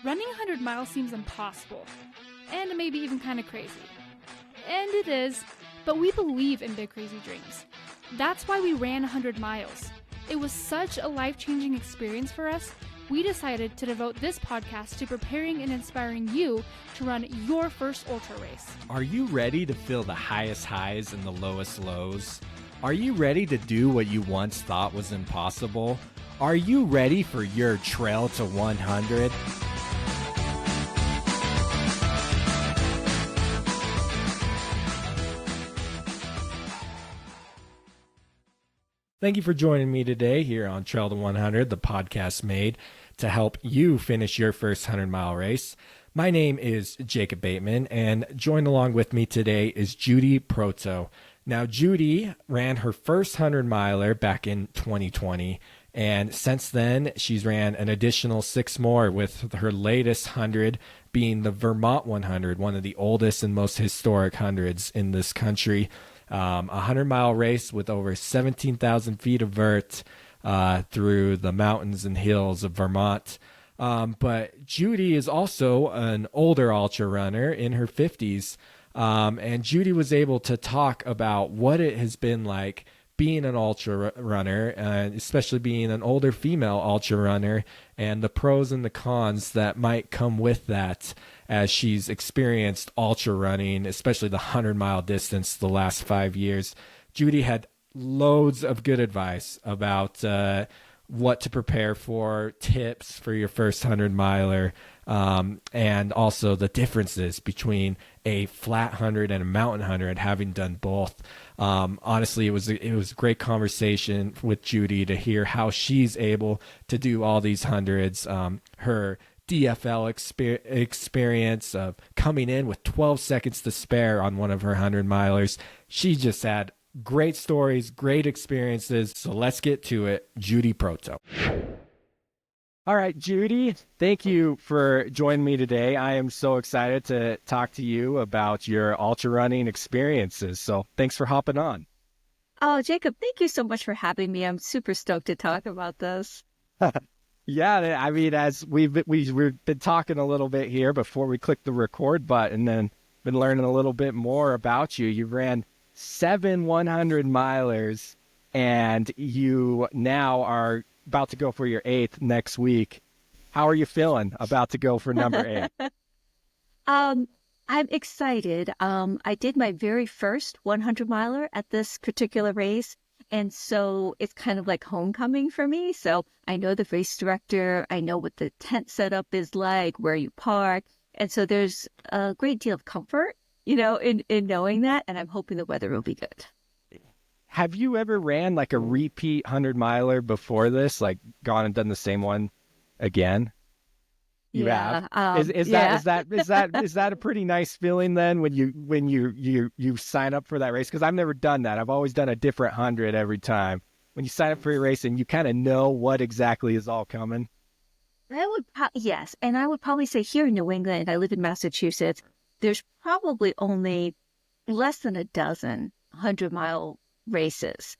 running 100 miles seems impossible, and maybe even kind of crazy. And it is, but we believe in big crazy dreams. That's why we ran 100 miles. It was such a life-changing experience for us, we decided to devote this podcast to preparing and inspiring you to run your first ultra race. Are you ready to feel the highest highs and the lowest lows? Are you ready to do what you once thought was impossible? Are you ready for your trail to 100? Thank you for joining me today here on Trail to 100, the podcast made to help you finish your first 100-mile race. My name is Jacob Bateman, and joined along with me today is Judy Proteau. Now, Judy ran her first 100-miler back in 2020, and since then, she's ran an additional 6 more, with her latest 100 being the Vermont 100, one of the oldest and most historic hundreds in this country. A 100-mile race with over 17,000 feet of vert through the mountains and hills of Vermont. But Judy is also an older ultra runner in her 50s. And Judy was able to talk about what it has been like being an ultra runner, especially being an older female ultra runner, and the pros and the cons that might come with that as she's experienced ultra running, especially the 100-mile distance the last 5 years. Judy had loads of good advice about what to prepare for, tips for your first 100-miler, and also the differences between a flat 100 and a mountain 100, having done both. Honestly, it was a great conversation with Judy to hear how she's able to do all these hundreds. Her DFL experience of coming in with 12 seconds to spare on one of her 100-milers. She just had great stories, great experiences. So let's get to it. Judy Proteau. All right, Judy, thank you for joining me today. I am so excited to talk to you about your ultra running experiences. So thanks for hopping on. Oh, Jacob, thank you so much for having me. I'm super stoked to talk about this. Yeah, I mean, as we've been talking a little bit here before we clicked the record button, and been learning a little bit more about you. You ran 7 100-milers, and you now are about to go for your 8th next week. How are you feeling about to go for number 8? I'm excited. I did my very first 100-miler at this particular race, and so it's kind of like homecoming for me. So I know the race director, I know what the tent setup is like, where you park, and so there's a great deal of comfort, in knowing that, and I'm hoping the weather will be good. Have you ever ran like a repeat 100-miler before this, like gone and done the same one again? You Yeah, have. Is yeah. that a pretty nice feeling then when you sign up for that race? Because I've never done that. I've always done a different 100 every time. When you sign up for your race and you kind of know what exactly is all coming. Yes, and I would probably say here in New England, I live in Massachusetts, there's probably only less than a dozen 100-mile races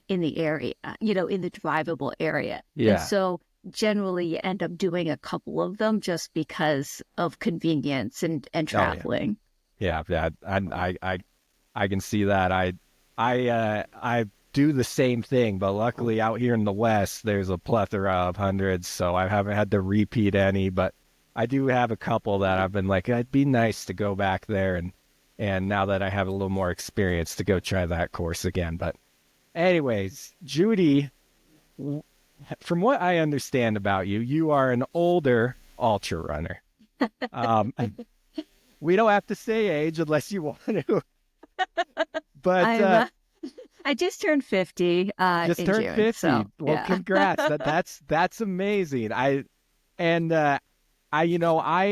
in the area, in the drivable area. Yeah. And so generally you end up doing a couple of them just because of convenience and traveling. Yeah, I can see that. I do the same thing, but luckily out here in the West, there's a plethora of hundreds, so I haven't had to repeat any, but I do have a couple that I've been like, it'd be nice to go back there, and now that I have a little more experience to go try that course again. But anyways, Judy, from what I understand about you, you are an older ultra runner. We don't have to say age unless you want to. But I just turned 50 just in turned June, 50. so, Well, yeah. Congrats. That's amazing. I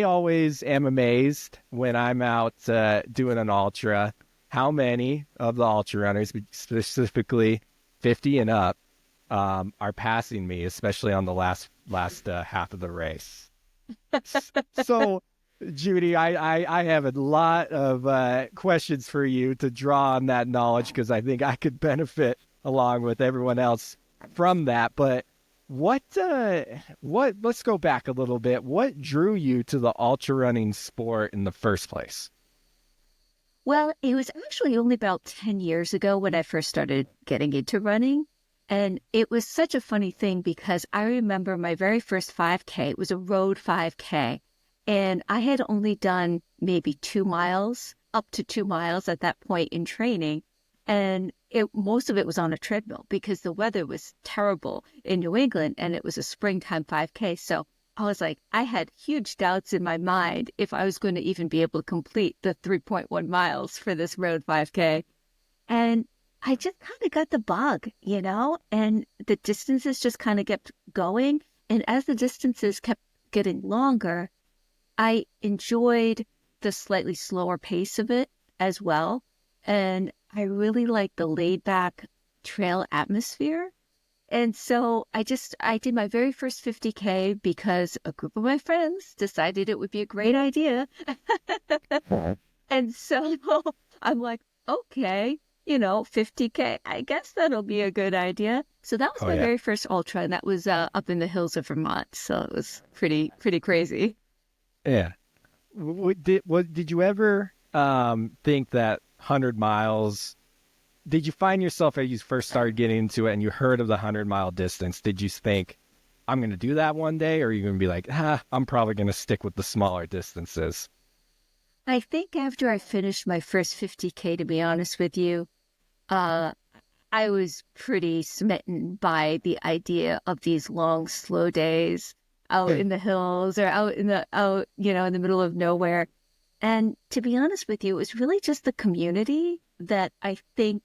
always am amazed when I'm out doing an ultra, how many of the ultra runners, specifically 50 and up, are passing me, especially on the last half of the race. So, Judy, I have a lot of questions for you to draw on that knowledge, because I think I could benefit along with everyone else from that. But let's go back a little bit. What drew you to the ultra running sport in the first place? Well, it was actually only about 10 years ago when I first started getting into running. And it was such a funny thing because I remember my very first 5K. It was a road 5K. And I had only done maybe 2 miles, up to 2 miles at that point in training. And most of it was on a treadmill because the weather was terrible in New England and it was a springtime 5K. So I was like, I had huge doubts in my mind if I was going to even be able to complete the 3.1 miles for this road 5K. And I just kind of got the bug, and the distances just kind of kept going. And as the distances kept getting longer, I enjoyed the slightly slower pace of it as well. And I really like the laid back trail atmosphere. And so I did my very first 50K because a group of my friends decided it would be a great idea. And so I'm like, okay, 50K, I guess that'll be a good idea. So that was my very first ultra, and that was up in the hills of Vermont. So it was pretty crazy. Yeah. Did you ever think that 100 miles, did you find yourself as you first started getting into it and you heard of the 100-mile distance, did you think, I'm going to do that one day? Or are you going to be like, I'm probably going to stick with the smaller distances? I think after I finished my first 50K, to be honest with you, I was pretty smitten by the idea of these long, slow days out in the hills or out in the middle of nowhere. And to be honest with you, it was really just the community that I think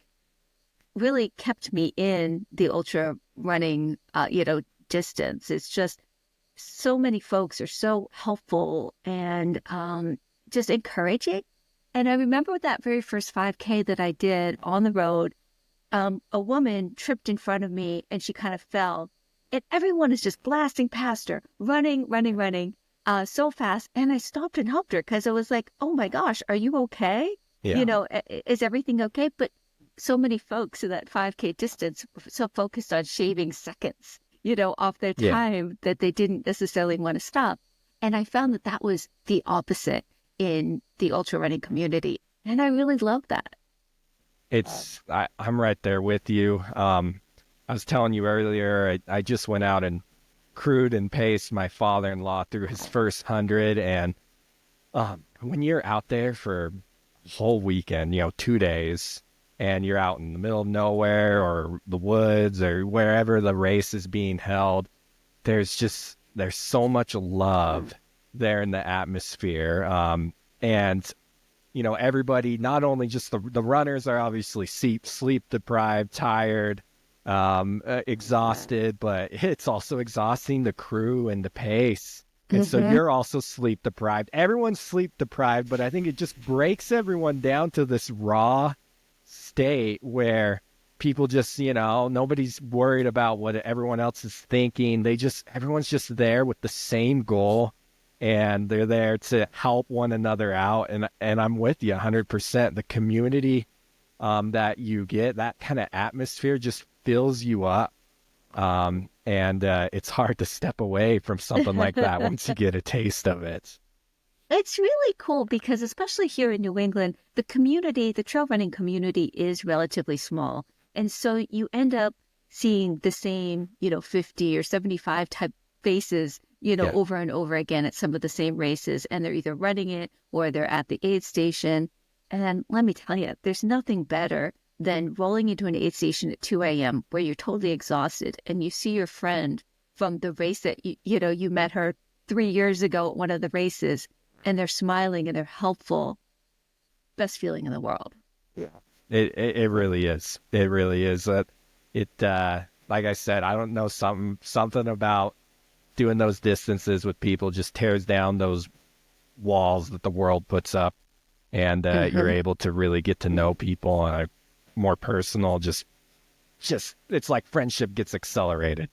really kept me in the ultra running, distance. It's just so many folks are so helpful and just encouraging. And I remember that very first 5K that I did on the road, a woman tripped in front of me and she kind of fell. And everyone is just blasting past her, running, so fast. And I stopped and helped her because I was like, oh my gosh, are you okay? Yeah. Is everything okay? But so many folks in that 5K distance were so focused on shaving seconds, off their time that they didn't necessarily want to stop. And I found that was the opposite in the ultra running community. And I really love that. I'm right there with you. I was telling you earlier, I just went out and crewed and paced my father-in-law through his first 100. And when you're out there for a whole weekend, 2 days, and you're out in the middle of nowhere or the woods or wherever the race is being held, there's so much love there in the atmosphere. And everybody, not only just the runners are obviously sleep deprived, tired, exhausted, but it's also exhausting the crew and the pace. And so you're also sleep deprived. Everyone's sleep deprived, but I think it just breaks everyone down to this raw state where people just, nobody's worried about what everyone else is thinking. Everyone's just there with the same goal, and they're there to help one another out. And I'm with you 100%. The community that you get, that kind of atmosphere just fills you up. And it's hard to step away from something like that once you get a taste of it. It's really cool because especially here in New England, the trail running community is relatively small. And so you end up seeing the same, 50 or 75 type faces, over and over again at some of the same races. And they're either running it or they're at the aid station. And let me tell you, there's nothing better than rolling into an aid station at 2 a.m. where you're totally exhausted and you see your friend from the race that, you met her 3 years ago at one of the races, and they're smiling and they're helpful. Best feeling in the world. Yeah. It really is. It really is. Like I said, I don't know, something about doing those distances with people just tears down those walls that the world puts up, and you're able to really get to know people on a more personal, just it's like friendship gets accelerated.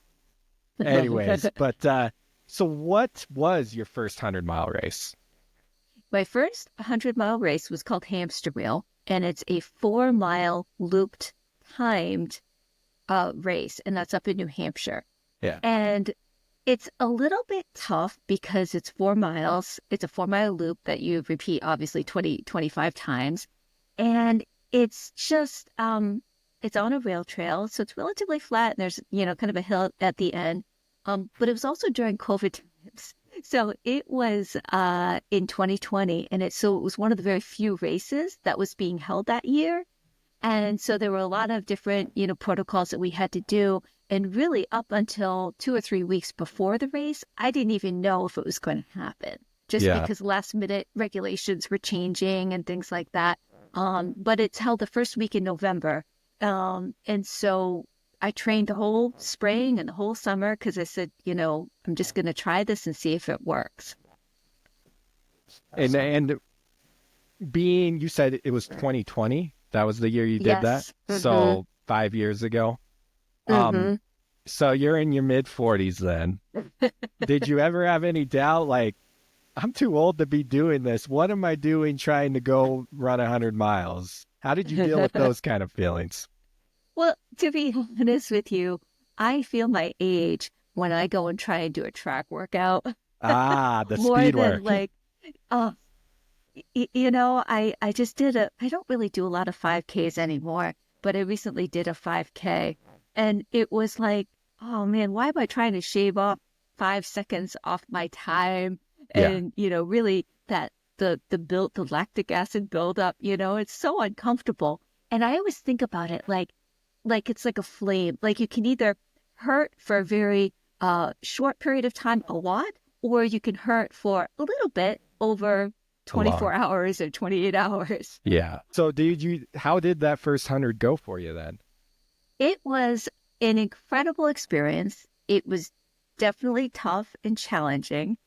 Anyways, but so what was your first 100-mile race? My first 100-mile race was called Hamster Wheel, and it's a 4-mile looped timed race, and that's up in New Hampshire. Yeah. And it's a little bit tough because it's 4 miles. It's a 4 mile loop that you repeat obviously 25 times. And it's just it's on a rail trail, so it's relatively flat and there's, kind of a hill at the end. But it was also during COVID times. So it was in 2020, and it was one of the very few races that was being held that year. And so there were a lot of different, protocols that we had to do. And really up until 2 or 3 weeks before the race, I didn't even know if it was going to happen just Yeah. because last minute regulations were changing and things like that. But it's held the first week in November. And so I trained the whole spring and the whole summer because I said, I'm just going to try this and see if it works. And you said it was 2020. That was the year you did that. Yes. So 5 years ago. So you're in your mid 40s then. Did you ever have any doubt, like, I'm too old to be doing this. What am I doing trying to go run 100 miles? How did you deal with those kind of feelings? Well, to be honest with you, I feel my age when I go and try and do a track workout. The More speed than work. like, I just I don't really do a lot of 5Ks anymore, but I recently did a 5K and it was like, oh man, why am I trying to shave off 5 seconds off my time? Yeah. And, really the lactic acid buildup, it's so uncomfortable. And I always think about it like it's like a flame. Like you can either hurt for a very short period of time a lot, or you can hurt for a little bit over 24 hours or 28 hours. Yeah. So how did that first 100 go for you then? It was an incredible experience. It was definitely tough and challenging.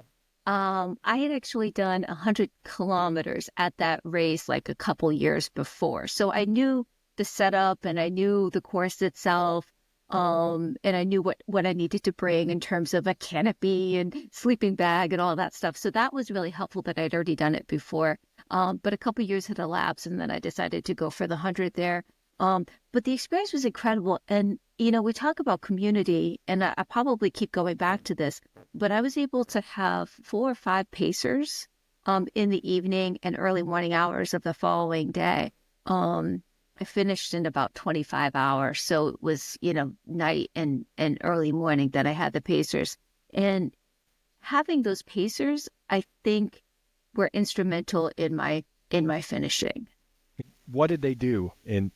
I had actually done 100 kilometers at that race like a couple years before. So I knew the setup and I knew the course itself. And I knew what I needed to bring in terms of a canopy and sleeping bag and all that stuff. So that was really helpful that I'd already done it before. But a couple years had elapsed and then I decided to go for the 100 there. But the experience was incredible. And, we talk about community, and I probably keep going back to this, but I was able to have 4 or 5 pacers in the evening and early morning hours of the following day. I finished in about 25 hours. So it was, night and early morning that I had the pacers. And having those pacers, I think, were instrumental in my finishing. What did they do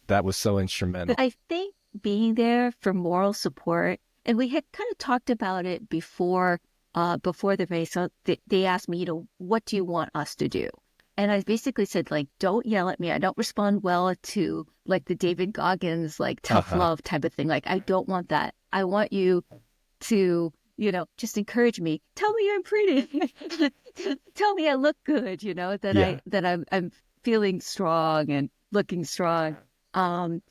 that was so instrumental? I think being there for moral support, and we had kind of talked about it before the race. So they asked me, what do you want us to do? And I basically said, like, don't yell at me. I don't respond well to like the David Goggins, like tough love type of thing. Like, I don't want that. I want you to, just encourage me. Tell me I'm pretty. Tell me I look good, that I'm feeling strong and looking strong. And,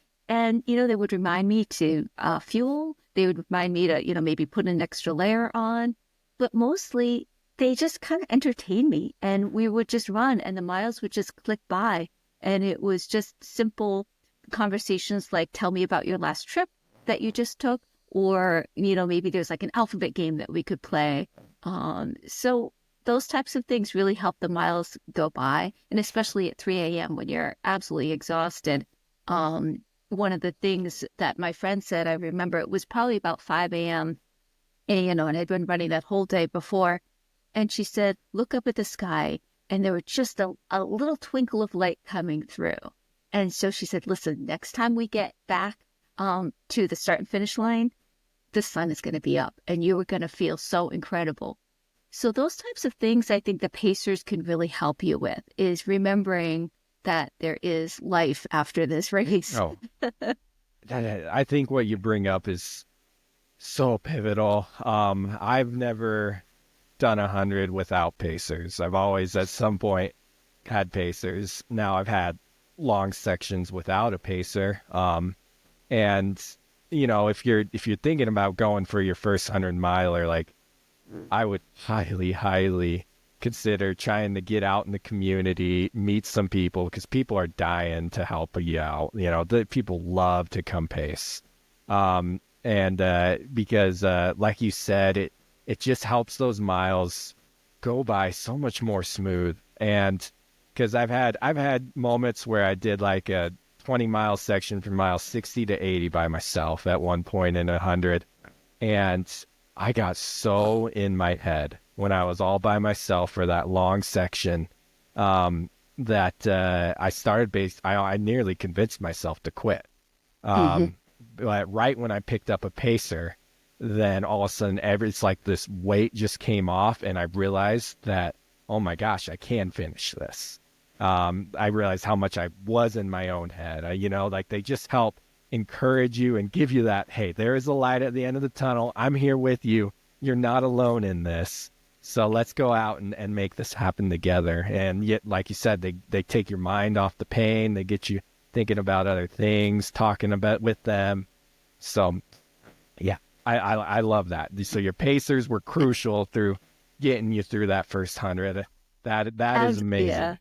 they would remind me to fuel. They would remind me to, maybe put an extra layer on. But mostly they just kind of entertained me, and we would just run and the miles would just click by. And it was just simple conversations like, tell me about your last trip that you just took, or, maybe there's like an alphabet game that we could play. So those types of things really help the miles go by. And especially at 3 a.m. when you're absolutely exhausted. One of the things that my friend said, I remember it was probably about 5 a.m. And, and I'd been running that whole day before. And she said, look up at the sky. And there was just a little twinkle of light coming through. And so she said, listen, next time we get back to the start and finish line, the sun is going to be up and you are going to feel so incredible. So those types of things I think the pacers can really help you with, is remembering that there is life after this race. Oh, I think what you bring up is so pivotal. I've never done 100 without pacers. I've always at some point had pacers. Now I've had long sections without a pacer. And if you're thinking about going for your first 100 miler, like, I would highly consider trying to get out in the community, meet some people, because people are dying to help you out. The people love to come pace. And And because like you said, it just helps those miles go by so much more smooth. And because I've had moments where I did like a 20-mile section from mile 60 to 80 by myself at one point in 100, and I got so in my head when I was all by myself for that long section, that I nearly convinced myself to quit. Hmm. But right when I picked up a pacer, then all of a sudden it's like this weight just came off, and I realized that, oh my gosh, I can finish this. I realized how much I was in my own head. Like they just help encourage you and give you that, hey, there is a light at the end of the tunnel. I'm here with you. You're not alone in this. So let's go out and make this happen together. And yet, like you said, they take your mind off the pain. They get you thinking about other things, talking about with them. So yeah, I love that. So your pacers were crucial through getting you through that first 100. That is Yeah. amazing.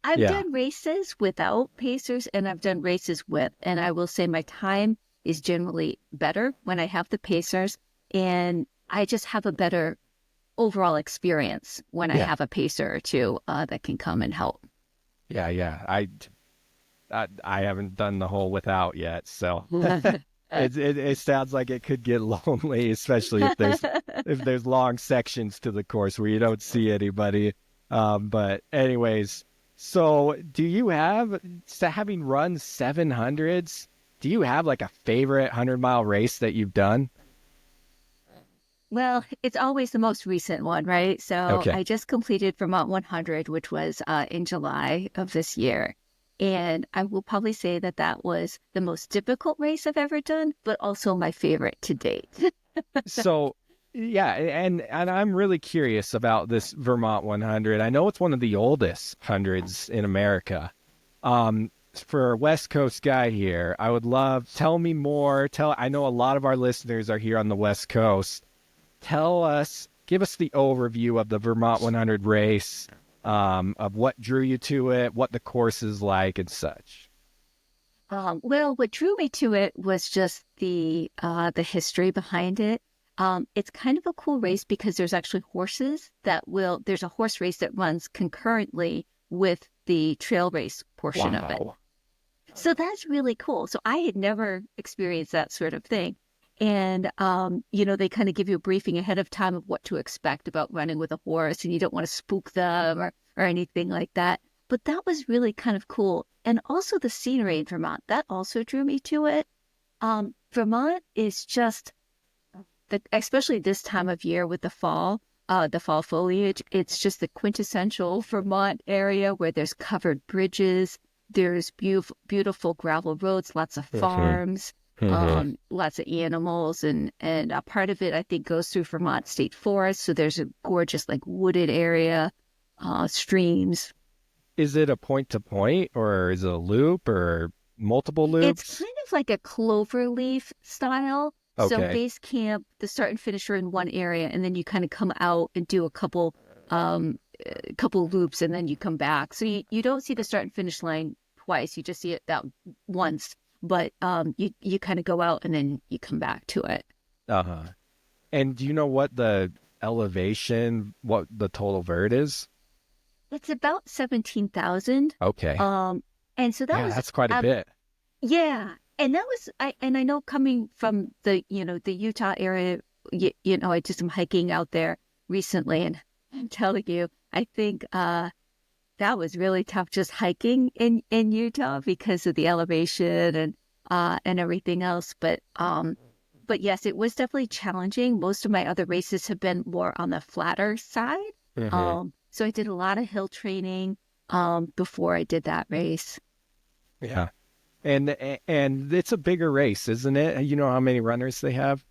I've Yeah. done races without pacers and I've done races with, and I will say my time is generally better when I have the pacers, and I just have a better overall experience when I Yeah. have a pacer or two that can come and help. Yeah. Yeah. I haven't done the whole without yet, so it sounds like it could get lonely, especially if there's long sections to the course where you don't see anybody. But anyways, so having run 700s, do you have like a favorite 100-mile race that you've done? Well, it's always the most recent one, right? So Okay. I just completed Vermont 100, which was in July of this year. And I will probably say that that was the most difficult race I've ever done, but also my favorite to date. So, yeah, and I'm really curious about this Vermont 100. I know it's one of the oldest hundreds in America. For a West Coast guy here, I would love, tell me more. I know a lot of our listeners are here on the West Coast. Give us the overview of the Vermont 100 race, of what drew you to it, what the course is like, and such. Well, what drew me to it was just the history behind it. It's kind of a cool race because there's actually there's a horse race that runs concurrently with the trail race portion of it. Wow. So that's really cool. So I had never experienced that sort of thing. And, they kind of give you a briefing ahead of time of what to expect about running with a horse, and you don't want to spook them or anything like that. But that was really kind of cool. And also the scenery in Vermont, that also drew me to it. Vermont is just, especially this time of year with the fall foliage, it's just the quintessential Vermont area where there's covered bridges, there's beautiful gravel roads, lots of farms, lots of animals, and a part of it I think goes through Vermont State Forest. So there's a gorgeous like wooded area, streams. Is it a point to point, or is it a loop, or multiple It's loops? kind of like a clover leaf style. So Okay. base camp, the start and finish are in one area, and then you kind of come out and do a couple loops, and then you come back. So you don't see the start and finish line twice. You just see it that once, but you kind of go out and then you come back to it. Uh-huh. And do you know what the what the total vert is? It's about 17,000. Okay. And so that Yeah, was that's quite a bit. yeah. And that was I know coming from the Utah area, I did some hiking out there recently, and I'm telling you, I think that was really tough just hiking in Utah because of the elevation and everything else. But yes, it was definitely challenging. Most of my other races have been more on the flatter side. Hmm. So I did a lot of hill training before I did that race. Yeah. And it's a bigger race, isn't it? You know how many runners they have?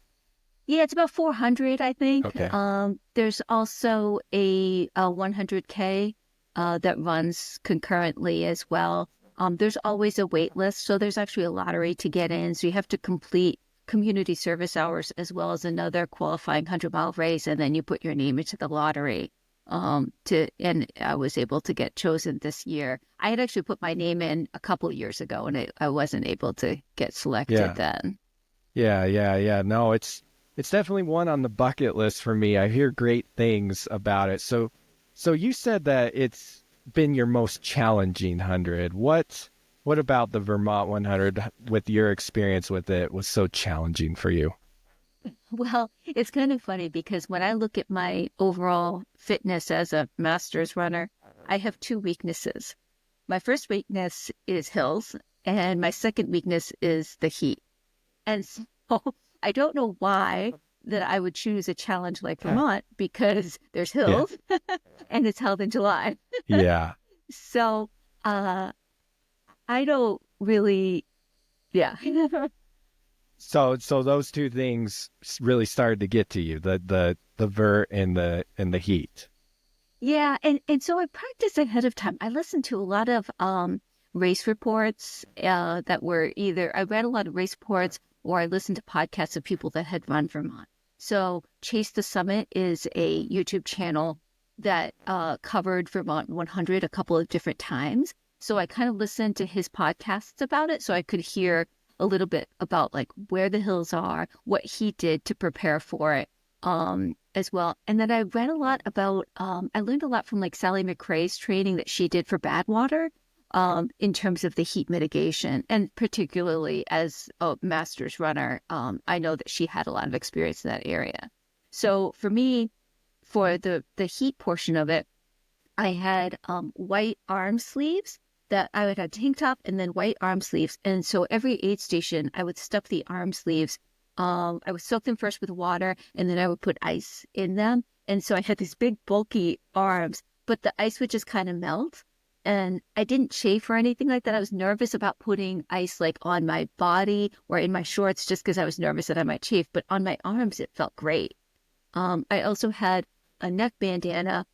Yeah, it's about 400, I think. Okay. There's also a 100K that runs concurrently as well. There's always a wait list, so there's actually a lottery to get in. So you have to complete community service hours as well as another qualifying 100-mile race, and then you put your name into the lottery. And I was able to get chosen this year. I had actually put my name in a couple of years ago, and I wasn't able to get selected Yeah. then. Yeah. No, it's definitely one on the bucket list for me. I hear great things about it. So you said that it's been your most challenging 100. What about the Vermont 100 with your experience with it was so challenging for you? Well, it's kind of funny because when I look at my overall fitness as a master's runner, I have two weaknesses. My first weakness is hills, and my second weakness is the heat. And so I don't know why that I would choose a challenge like Vermont because there's Yeah. hills and it's held in July. Yeah. So I don't really, yeah. So those two things really started to get to you, the vert and the heat. Yeah, and so I practiced ahead of time. I listened to a lot of race reports that were either I read a lot of race reports or I listened to podcasts of people that had run Vermont. So Chase the Summit is a YouTube channel that covered Vermont 100 a couple of different times. So I kind of listened to his podcasts about it so I could hear a little bit about like where the hills are, what he did to prepare for it as well. And then I read a lot about, I learned a lot from like Sally McRae's training that she did for Badwater in terms of the heat mitigation. And particularly as a master's runner, I know that she had a lot of experience in that area. So for me, for the heat portion of it, I had white arm sleeves that I would have tank top and then white arm sleeves. And so every aid station, I would stuff the arm sleeves. I would soak them first with water and then I would put ice in them. And so I had these big bulky arms, but the ice would just kind of melt. And I didn't chafe or anything like that. I was nervous about putting ice like on my body or in my shorts just because I was nervous that I might chafe. But on my arms, it felt great. I also had a neck bandana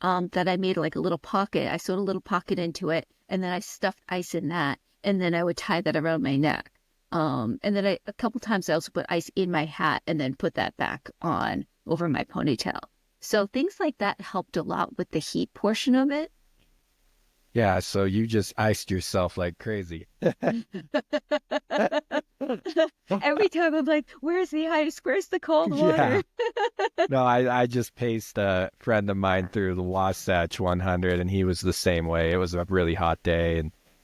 that I made like a little pocket. I sewed a little pocket into it, and then I stuffed ice in that, and then I would tie that around my neck. And then a couple times I also put ice in my hat and then put that back on over my ponytail. So things like that helped a lot with the heat portion of it. Yeah, so you just iced yourself like crazy. Every time I'm like, where's the ice? Where's the cold Yeah. water? No, I just paced a friend of mine through the Wasatch 100, and he was the same way. It was a really hot day,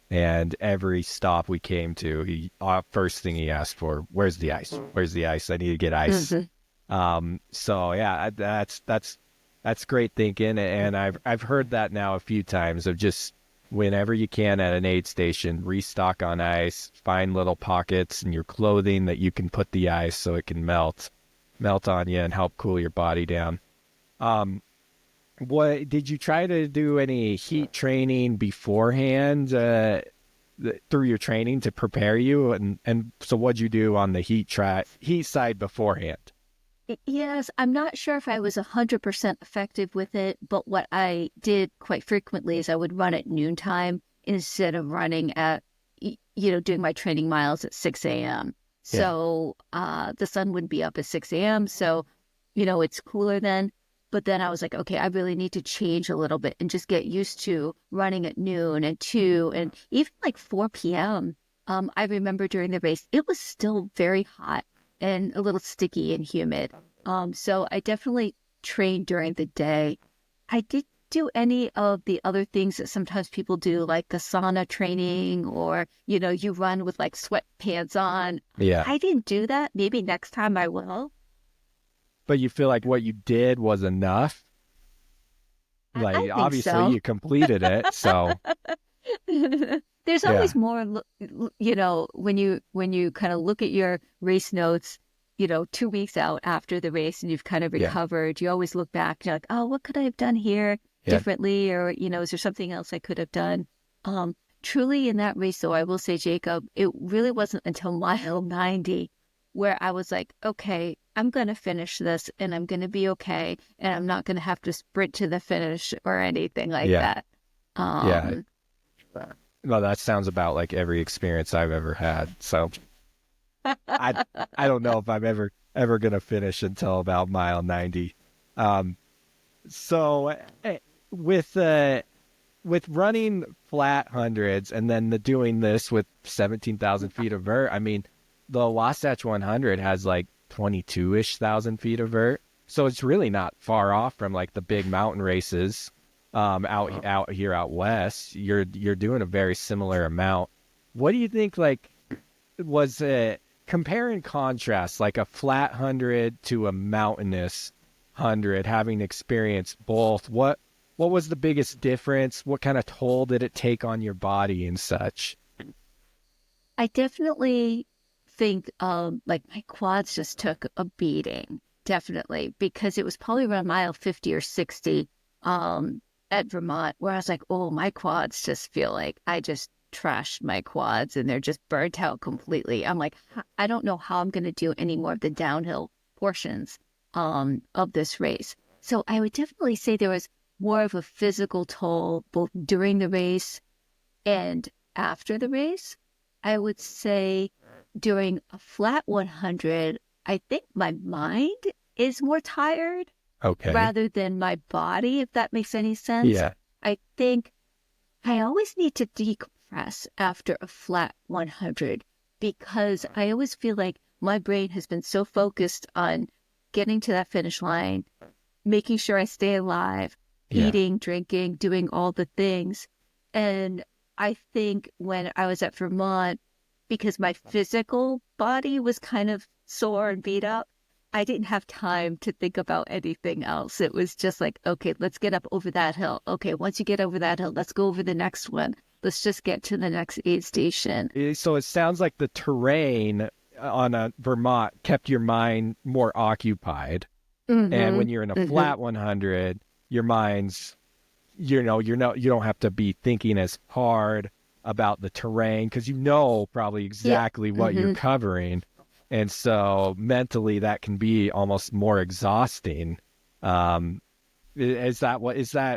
and every stop we came to, he first thing he asked for, "Where's the ice? Where's the ice? I need to get ice." So yeah, that's great thinking, and I've heard that now a few times of just whenever you can at an aid station, restock on ice, find little pockets in your clothing that you can put the ice so it can melt on you and help cool your body down. What did you try to do any heat training beforehand through your training to prepare you? And so what'd you do on the heat side beforehand? Yes, I'm not sure if I was 100% effective with it, but what I did quite frequently is I would run at noontime instead of running at, doing my training miles at 6 a.m. Yeah. So the sun wouldn't be up at 6 a.m. So, it's cooler then. But then I was like, okay, I really need to change a little bit and just get used to running at noon and 2 and even like 4 p.m. I remember during the race, it was still very hot and a little sticky and humid. So I definitely trained during the day. I did do any of the other things that sometimes people do, like the sauna training or, you run with like sweatpants on. Yeah. I didn't do that. Maybe next time I will. But you feel like what you did was enough? I Like, think obviously so. you completed it, so There's yeah. always more, when you kind of look at your race notes, 2 weeks out after the race and you've kind of Yeah. recovered, you always look back and you're like, oh, what could I have done here Yeah. differently? Or, is there something else I could have done? Truly in that race, though, I will say, Jacob, it really wasn't until mile 90 where I was like, okay, I'm going to finish this and I'm going to be okay. And I'm not going to have to sprint to the finish or anything like Yeah. that. Yeah. Um, Well, that sounds about like every experience I've ever had. So I don't know if I'm ever gonna finish until about mile 90. Um, so with running flat hundreds and then doing this with 17,000 feet of vert, I mean, the Wasatch 100 has like 22-ish thousand feet of vert. So it's really not far off from like the big mountain races out here out west. You're doing a very similar amount. What do you think, like, was it compare and contrast like a flat 100 to a mountainous 100, having experienced both? What was the biggest difference? What kind of toll did it take on your body and such? I definitely think like my quads just took a beating, definitely, because it was probably around mile 50 or 60 at Vermont, where I was like, oh, my quads just feel like I just trashed my quads and they're just burnt out completely. I'm like, I don't know how I'm going to do any more of the downhill portions of this race. So I would definitely say there was more of a physical toll both during the race and after the race. I would say during a flat 100, I think my mind is more tired Okay. rather than my body, if that makes any sense. Yeah. I think I always need to decompress after a flat 100 because I always feel like my brain has been so focused on getting to that finish line, making sure I stay alive, eating, drinking, doing all the things. And I think when I was at Vermont, because my physical body was kind of sore and beat up, I didn't have time to think about anything else. It was just like, okay, let's get up over that hill. Okay, once you get over that hill, let's go over the next one. Let's just get to the next aid station. So it sounds like the terrain on a Vermont kept your mind more occupied. Mm-hmm. And when you're in a flat 100, your mind's, you don't have to be thinking as hard about the terrain because probably exactly what you're covering. And so mentally that can be almost more exhausting. Is that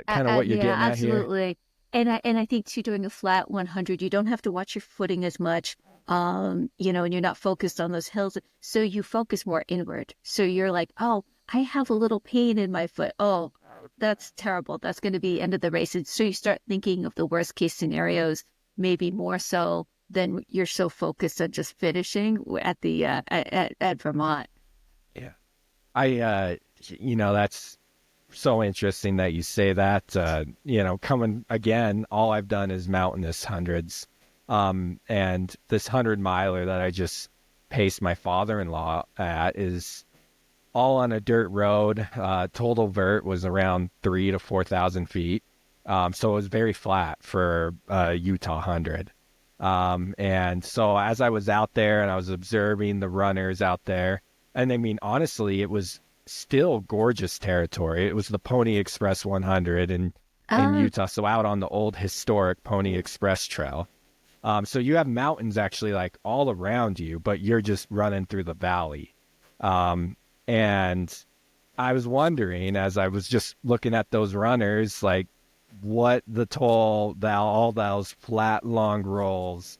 kind of what you're getting at here? Absolutely. And I think too, doing a flat 100, you don't have to watch your footing as much, and you're not focused on those hills. So you focus more inward. So you're like, oh, I have a little pain in my foot. Oh, that's terrible. That's going to be end of the race. And so you start thinking of the worst case scenarios, maybe more so than you're so focused on just finishing at the at Vermont. Yeah. That's so interesting that you say that. Coming again, all I've done is mountainous hundreds. And this 100-miler that I just paced my father-in-law at is all on a dirt road. Total vert was around 3,000 to 4,000 feet. So it was very flat for Utah 100. And so as I was out there and I was observing the runners out there, and I mean, honestly, it was still gorgeous territory. It was the Pony Express 100 in Utah. So out on the old historic Pony Express trail. So you have mountains actually like all around you, but you're just running through the valley. And I was wondering, as I was just looking at those runners, like what the toll that all those flat, long roads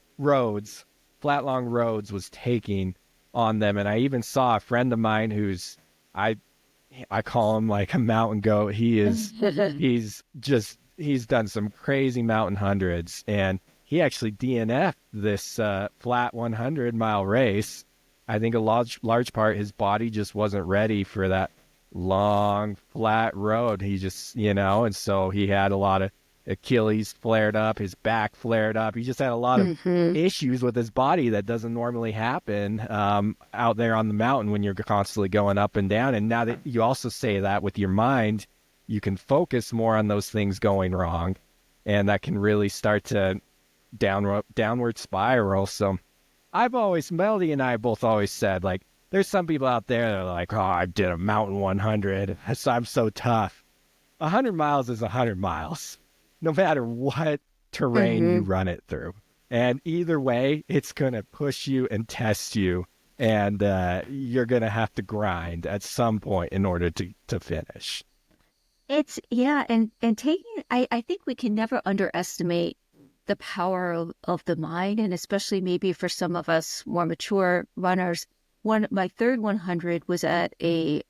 was taking on them. And I even saw a friend of mine who's, I call him like a mountain goat. He's done some crazy mountain hundreds, and he actually DNF'd this flat 100-mile race. I think a large part, his body just wasn't ready for that long, flat road. He just, and so he had a lot of Achilles flared up, his back flared up. He just had a lot of issues with his body that doesn't normally happen out there on the mountain when you're constantly going up and down. And now that you also say that with your mind, you can focus more on those things going wrong, and that can really start to downward spiral. So Melody and I both always said, like, there's some people out there that are like, oh, I did a mountain 100, so I'm so tough. 100 miles is 100 miles, no matter what terrain you run it through. And either way, it's going to push you and test you, and you're going to have to grind at some point in order to finish. And I think we can never underestimate the power of the mind, and especially maybe for some of us more mature runners. My third 100 was at a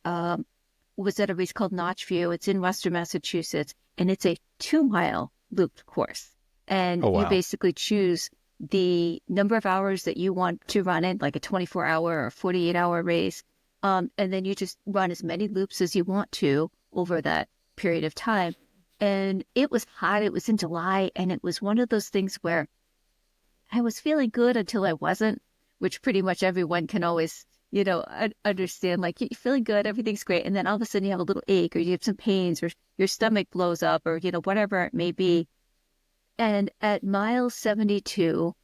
race called Notch View. It's in Western Massachusetts, and it's a 2-mile looped course. And you basically choose the number of hours that you want to run it, like a 24-hour or 48-hour race. And then you just run as many loops as you want to over that period of time. And it was hot. It was in July. And it was one of those things where I was feeling good until I wasn't, which pretty much everyone can always, understand. Like, you're feeling good, everything's great. And then all of a sudden you have a little ache, or you have some pains, or your stomach blows up, or, whatever it may be. And at mile 72,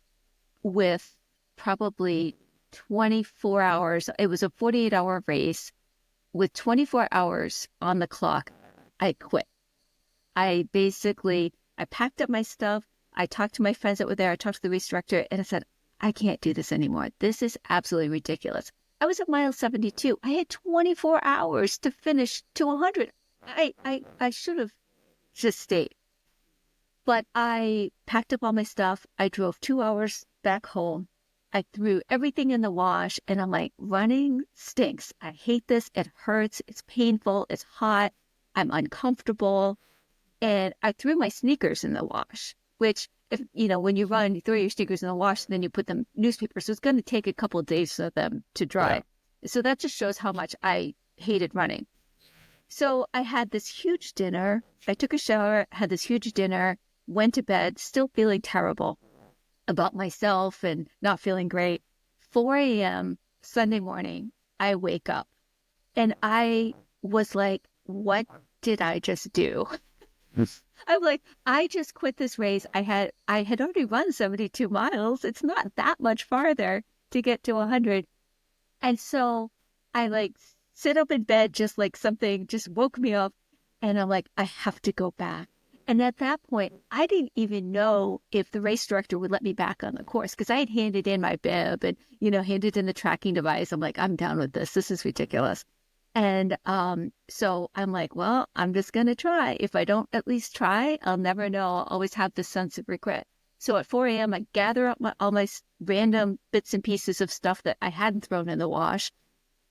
with probably 24 hours, it was a 48-hour race. With 24 hours on the clock, I quit. I packed up my stuff. I talked to my friends that were there. I talked to the race director, and I said, I can't do this anymore. This is absolutely ridiculous. I was at mile 72. I had 24 hours to finish to 100. I should have just stayed. But I packed up all my stuff. I drove 2 hours back home. I threw everything in the wash, and I'm like, running stinks. I hate this. It hurts. It's painful. It's hot. I'm uncomfortable. And I threw my sneakers in the wash, which, if when you run, you throw your sneakers in the wash, and then you put them in newspaper. So it's going to take a couple of days for them to dry. Yeah. So that just shows how much I hated running. So I had this huge dinner. I took a shower, had this huge dinner, went to bed, still feeling terrible about myself and not feeling great. 4 a.m. Sunday morning, I wake up, and I was like, what did I just do? I'm like, I just quit this race. I had already run 72 miles. It's not that much farther to get to 100. And so I sit up in bed, just like something just woke me up. And I'm like, I have to go back. And at that point, I didn't even know if the race director would let me back on the course, because I had handed in my bib and, handed in the tracking device. I'm like, I'm down with this. This is ridiculous. And so I'm like, well, I'm just going to try. If I don't at least try, I'll never know. I'll always have this sense of regret. So at 4 a.m., I gather up all my random bits and pieces of stuff that I hadn't thrown in the wash,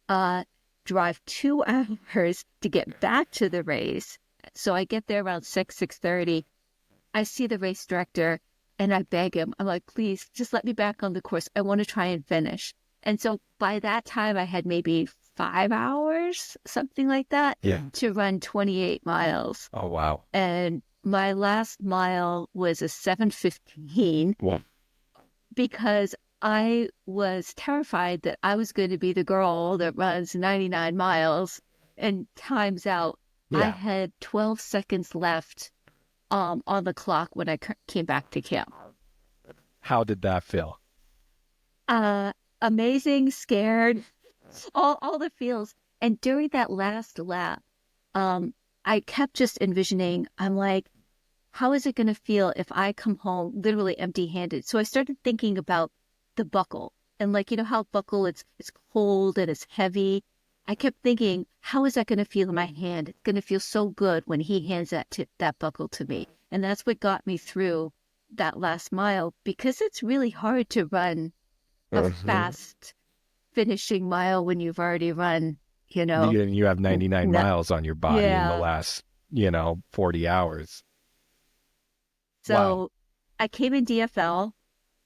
drive 2 hours to get back to the race. So I get there around 6:30. I see the race director, and I beg him. I'm like, please, just let me back on the course. I want to try and finish. And so by that time, I had maybe 5 hours, something like that, to run 28 miles. Oh, wow. And my last mile was a 7:15. Wow. Because I was terrified that I was going to be the girl that runs 99 miles and times out. Yeah. I had 12 seconds left on the clock when I came back to camp. How did that feel? Amazing, scared, all the feels. And during that last lap, I kept just envisioning, I'm like, how is it going to feel if I come home literally empty-handed? So I started thinking about the buckle, and how buckle, it's cold and it's heavy. I kept thinking, how is that going to feel in my hand? It's going to feel so good when he hands that buckle to me. And that's what got me through that last mile, because it's really hard to run a fast finishing mile when you've already run, You have 99 miles on your body in the last, 40 hours. So wow. I came in DFL,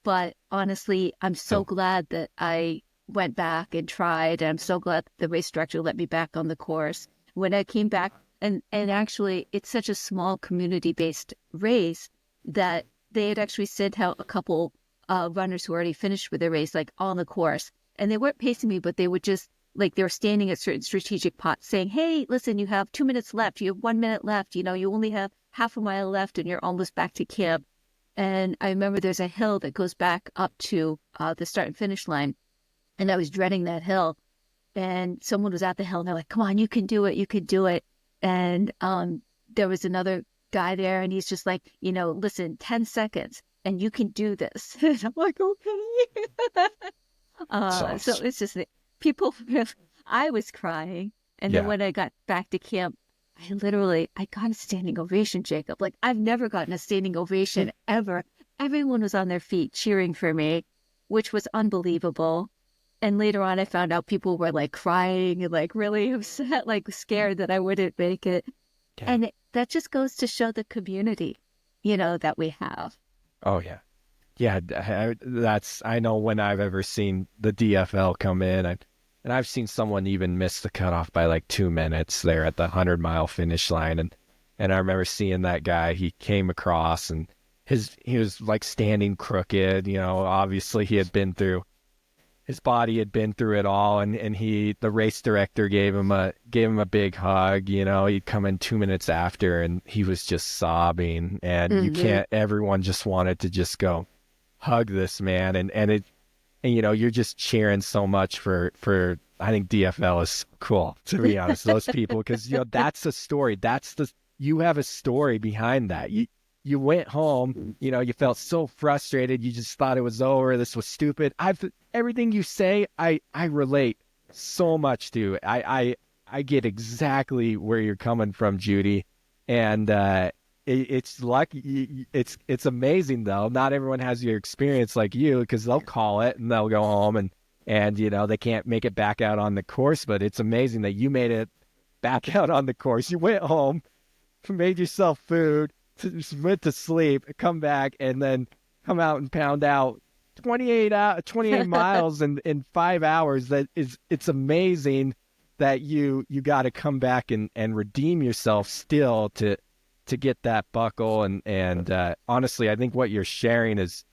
but honestly, I'm so glad that I went back and tried. And I'm so glad the race director let me back on the course. When I came back, and actually, it's such a small community-based race that they had actually sent out a couple runners who already finished with the race, on the course. And they weren't pacing me, but they would just, they were standing at certain strategic pots saying, hey, listen, you have 2 minutes left. You have 1 minute left. You only have half a mile left and you're almost back to camp. And I remember there's a hill that goes back up to the start and finish line. And I was dreading that hill. And someone was at the hill and they're like, come on, you can do it. You can do it. And there was another guy there and he's just like, listen, 10 seconds and you can do this. And I'm like, okay. So it's just people, I was crying. And then when I got back to camp, I got a standing ovation, Jacob. I've never gotten a standing ovation ever. Everyone was on their feet cheering for me, which was unbelievable. And later on, I found out people were crying and really upset, scared that I wouldn't make it. Okay. And that just goes to show the community, that we have. Oh, yeah. Yeah, I know when I've ever seen the DFL come in, and I've seen someone even miss the cutoff by like 2 minutes there at the 100-mile finish line, and I remember seeing that guy. He came across, and he was like standing crooked. You know, obviously his body had been through it all, and the race director gave him a big hug. You know, he'd come in 2 minutes after, and he was just sobbing, and everyone just wanted to just go hug this man, and you know, you're just cheering so much for I think DFL is cool, to be honest, those people, because, you know, that's a story. You have a story behind that. You went home, you know, you felt so frustrated, you just thought it was over, this was stupid. Everything you say, I relate so much to. I get exactly where you're coming from, Judy, and it's lucky. It's amazing though. Not everyone has your experience like you, because they'll call it and they'll go home and you know, they can't make it back out on the course. But it's amazing that you made it back out on the course. You went home, made yourself food, went to sleep, come back, and then come out and pound out 28 miles in 5 hours. It's amazing that you got to come back and redeem yourself still to get that buckle. And honestly, I think what you're sharing is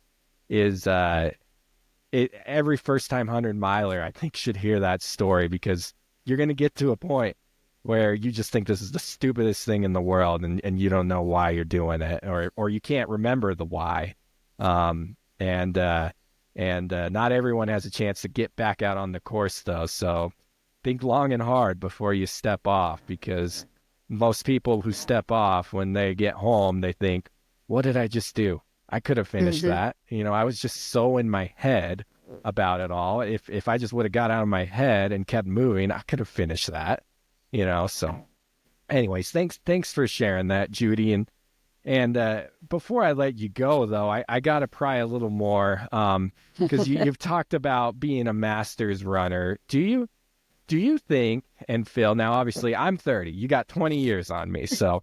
every first time 100 miler, I think, should hear that story, because you're going to get to a point where you just think this is the stupidest thing in the world, and you don't know why you're doing it, or you can't remember the why. And not everyone has a chance to get back out on the course though. So think long and hard before you step off, because most people who step off, when they get home, they think, what did I just do? I could have finished that. You know, I was just so in my head about it all. If I just would have got out of my head and kept moving, I could have finished that, you know? So anyways, thanks for sharing that, Judy. And before I let you go though, I got to pry a little more, because you've talked about being a masters runner. Do you think, and Phil, now obviously I'm 30, you got 20 years on me. So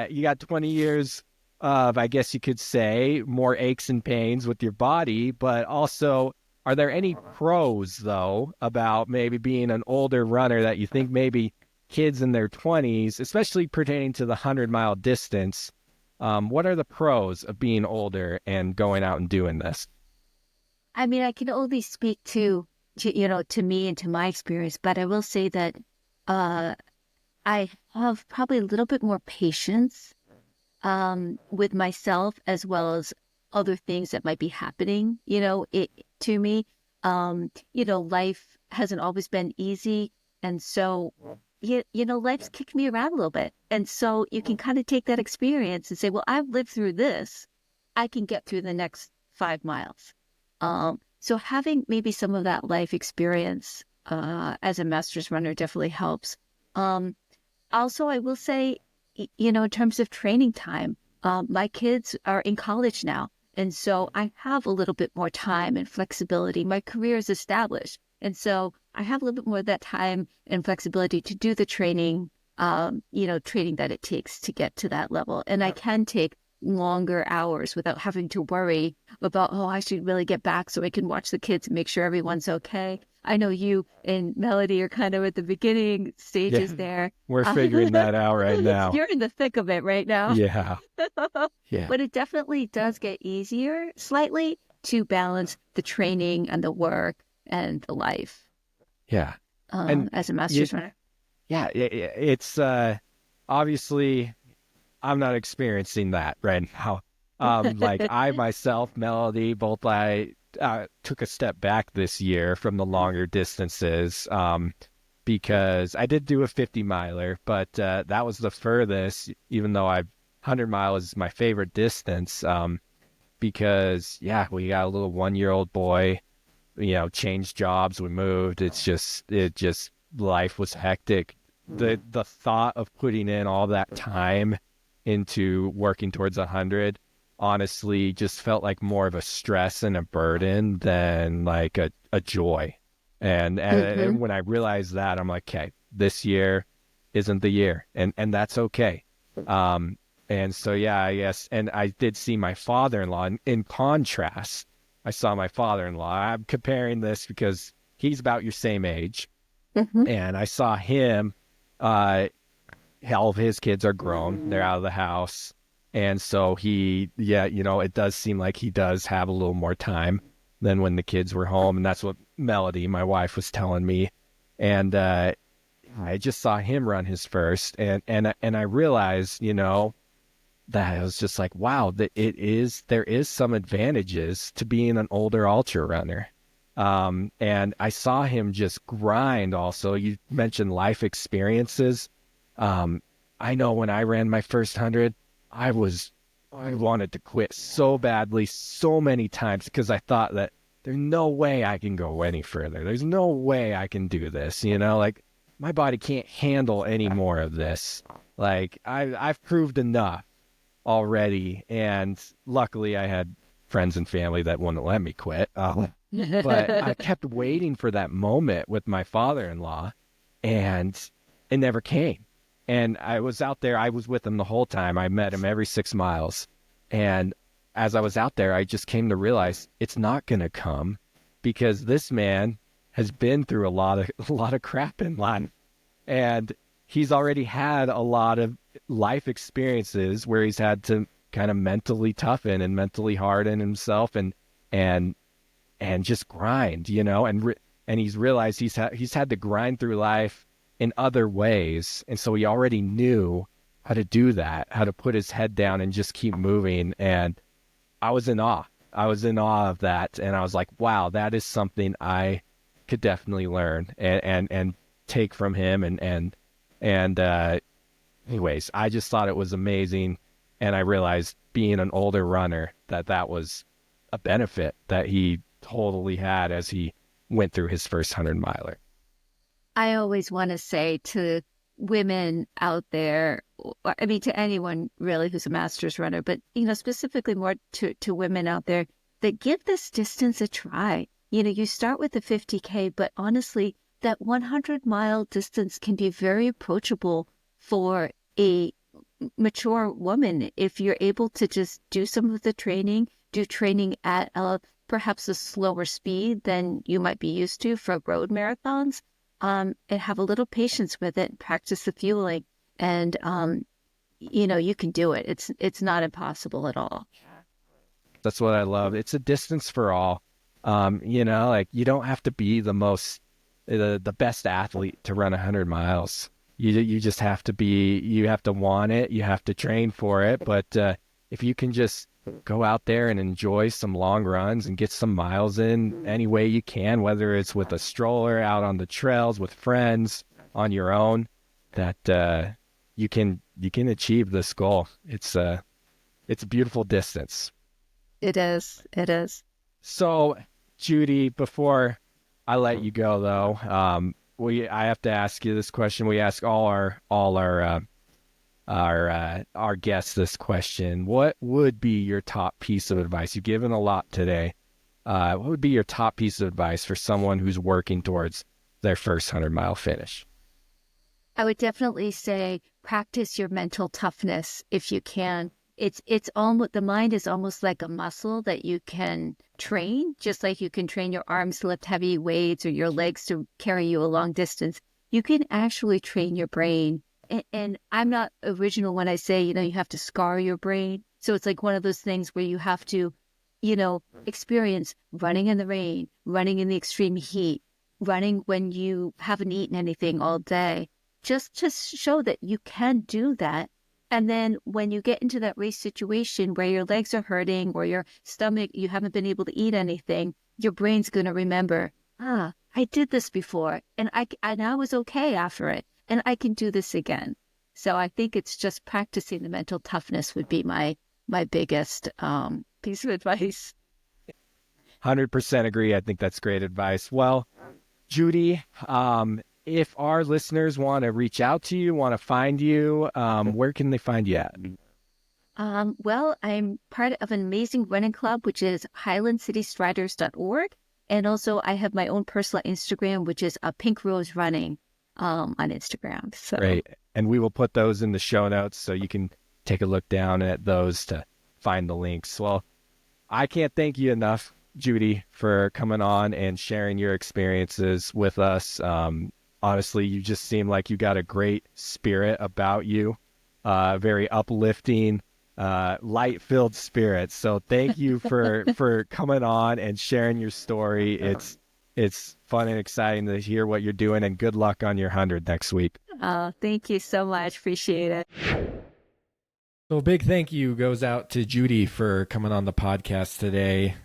you got 20 years of, I guess you could say, more aches and pains with your body, but also, are there any pros though about maybe being an older runner that you think maybe kids in their 20s, especially pertaining to the 100-mile distance, what are the pros of being older and going out and doing this? I mean, I can only speak to me and to my experience, but I will say that I have probably a little bit more patience with myself, as well as other things that might be happening, to me. Life hasn't always been easy. And so, life's kicked me around a little bit. And so you can kind of take that experience and say, well, I've lived through this. I can get through the next 5 miles. So having maybe some of that life experience as a master's runner definitely helps. Also, I will say, in terms of training time, my kids are in college now. And so I have a little bit more time and flexibility. My career is established. And so I have a little bit more of that time and flexibility to do the training, training that it takes to get to that level. And I can take longer hours without having to worry about, I should really get back so I can watch the kids and make sure everyone's okay. I know you and Melody are kind of at the beginning stages there. We're figuring that out right now. You're in the thick of it right now. Yeah. But it definitely does get easier slightly to balance the training and the work and the life. Yeah. As a master's runner. Yeah. It's obviously, I'm not experiencing that right now. Like I myself, Melody, both I took a step back this year from the longer distances because I did do a 50 miler, but that was the furthest, even though 100 miles is my favorite distance because, we got a little 1-year-old boy, changed jobs, we moved. Life was hectic. The thought of putting in all that time into working towards 100 honestly just felt like more of a stress and a burden than like a joy. And when I realized that, I'm like, okay, this year isn't the year, and that's okay. And so, yeah, I guess, and I did see my father-in-law. In contrast, I saw my father-in-law. I'm comparing this because he's about your same age. Mhm. And I saw him, all of his kids are grown. They're out of the house. And so it does seem like he does have a little more time than when the kids were home. And that's what Melody, my wife, was telling me. And I just saw him run his first. And I realized, that I was just like, wow, there is some advantages to being an older ultra runner. And I saw him just grind also. You mentioned life experiences. I know when I ran my first 100, I wanted to quit so badly, so many times, because I thought that there's no way I can go any further. There's no way I can do this, like my body can't handle any more of this. Like I've proved enough already. And luckily I had friends and family that wouldn't let me quit. But I kept waiting for that moment with my father-in-law, and it never came. And I was out there, I was with him the whole time. I met him every 6 miles. And as I was out there, I just came to realize it's not going to come, because this man has been through a lot of crap in life. And he's already had a lot of life experiences where he's had to kind of mentally toughen and mentally harden himself and just grind, and he's realized he's had to grind through life in other ways. And so he already knew how to do that, how to put his head down and just keep moving. And I was in awe. I was in awe of that. And I was like, wow, that is something I could definitely learn and take from him. Anyways, I just thought it was amazing. And I realized, being an older runner, that was a benefit that he totally had as he went through his first 100-miler. I always want to say to women out there, I mean, to anyone really who's a master's runner, but, specifically more to women out there, that give this distance a try. You start with the 50K, but honestly, that 100-mile distance can be very approachable for a mature woman if you're able to just do some of the training, do training at perhaps a slower speed than you might be used to for road marathons. And have a little patience with it and practice the fueling. And, you can do it. It's not impossible at all. That's what I love. It's a distance for all. Like, you don't have to be the best athlete to run 100 miles. You just have to you have to want it. You have to train for it. But if you can just go out there and enjoy some long runs and get some miles in any way you can, whether it's with a stroller, out on the trails with friends, on your own, that you can achieve this goal. It's a beautiful distance. It is. It is. So, Judy, before I let you go, though, I have to ask you this question. We ask all our guests this question. What would be your top piece of advice? You've given a lot today. What would be your top piece of advice for someone who's working towards their first 100-mile finish? I would definitely say practice your mental toughness if you can. It's almost, the mind is almost like a muscle that you can train, just like you can train your arms to lift heavy weights or your legs to carry you a long distance. You can actually train your brain. And I'm not original when I say, you have to scar your brain. So it's like one of those things where you have to, experience running in the rain, running in the extreme heat, running when you haven't eaten anything all day, just to show that you can do that. And then when you get into that race situation where your legs are hurting or your stomach, you haven't been able to eat anything, your brain's going to remember, I did this before and I was okay after it. And I can do this again. So I think it's just practicing the mental toughness would be my biggest piece of advice. 100% agree. I think that's great advice. Well, Judy, if our listeners want to reach out to you, want to find you, where can they find you at? Well, I'm part of an amazing running club, which is highlandcitystriders.org. And also I have my own personal Instagram, which is Pink Rose Running on Instagram. So. Great. And we will put those in the show notes so you can take a look down at those to find the links. Well, I can't thank you enough, Judy, for coming on and sharing your experiences with us. Honestly, you just seem like you got a great spirit about you, very uplifting, light-filled spirit. So thank you for coming on and sharing your story. It's fun and exciting to hear what you're doing, and good luck on your 100 next week. Thank you so much. Appreciate it. So a big thank you goes out to Judy for coming on the podcast today.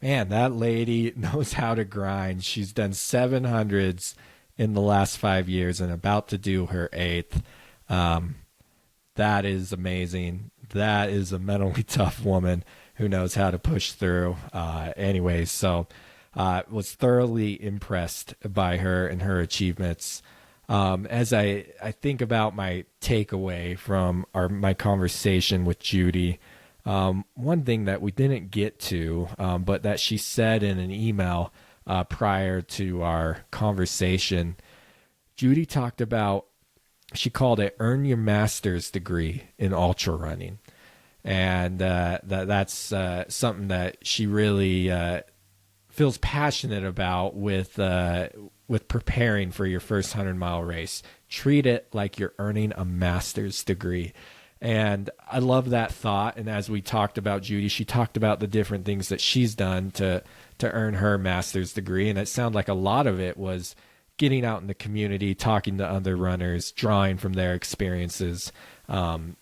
Man, that lady knows how to grind. She's done 700s in the last 5 years and about to do her 8th. That is amazing. That is a mentally tough woman who knows how to push through. Anyways, so was thoroughly impressed by her and her achievements. As I think about my takeaway from my conversation with Judy, one thing that we didn't get to, but that she said in an email prior to our conversation, Judy talked about, she called it earn your master's degree in ultra running. And that's something that she really feels passionate about with preparing for your first 100-mile race. Treat it like you're earning a master's degree. And I love that thought. And as we talked about Judy, she talked about the different things that she's done to earn her master's degree. And it sounded like a lot of it was getting out in the community, talking to other runners, drawing from their experiences and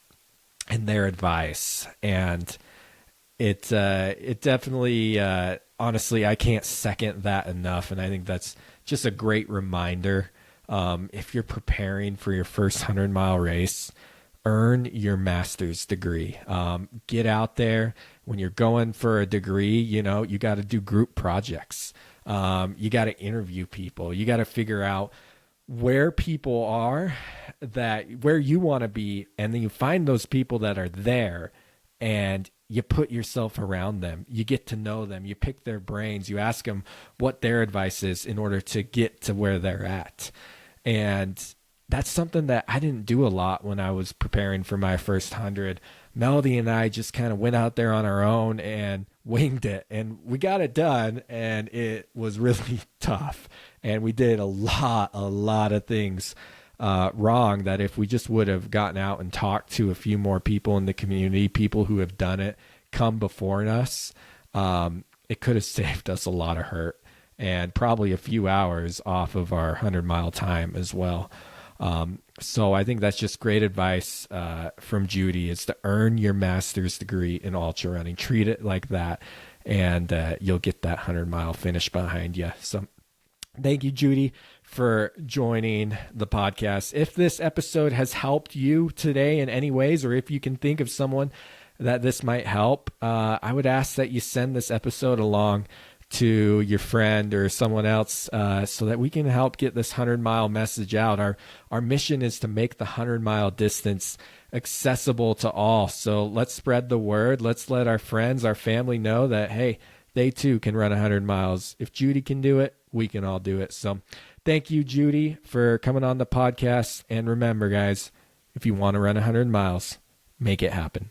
their advice. And it definitely, honestly, I can't second that enough. And I think that's just a great reminder. If you're preparing for your first 100-mile race, earn your master's degree. Get out there. When you're going for a degree, you got to do group projects. You got to interview people. You got to figure out where people are, where you want to be, and then you find those people that are there, and you put yourself around them. You get to know them. You pick their brains. You ask them what their advice is in order to get to where they're at. And that's something that I didn't do a lot when I was preparing for my first 100. Melody and I just kind of went out there on our own and winged it, and we got it done, and it was really tough. And we did a lot of things wrong that if we just would have gotten out and talked to a few more people in the community, people who have done it, come before us, it could have saved us a lot of hurt and probably a few hours off of our 100-mile time as well. So I think that's just great advice from Judy, is to earn your master's degree in ultra running. Treat it like that, and you'll get that 100-mile finish behind you. So thank you, Judy, for joining the podcast. If this episode has helped you today in any ways, or if you can think of someone that this might help, I would ask that you send this episode along to your friend or someone else so that we can help get this 100-mile message out. Our mission is to make the 100-mile distance accessible to all. So let's spread the word. Let's let our friends, our family know that, hey, they too can run 100 miles. If Judy can do it, we can all do it. So thank you, Judy, for coming on the podcast. And remember, guys, if you want to run 100 miles, make it happen.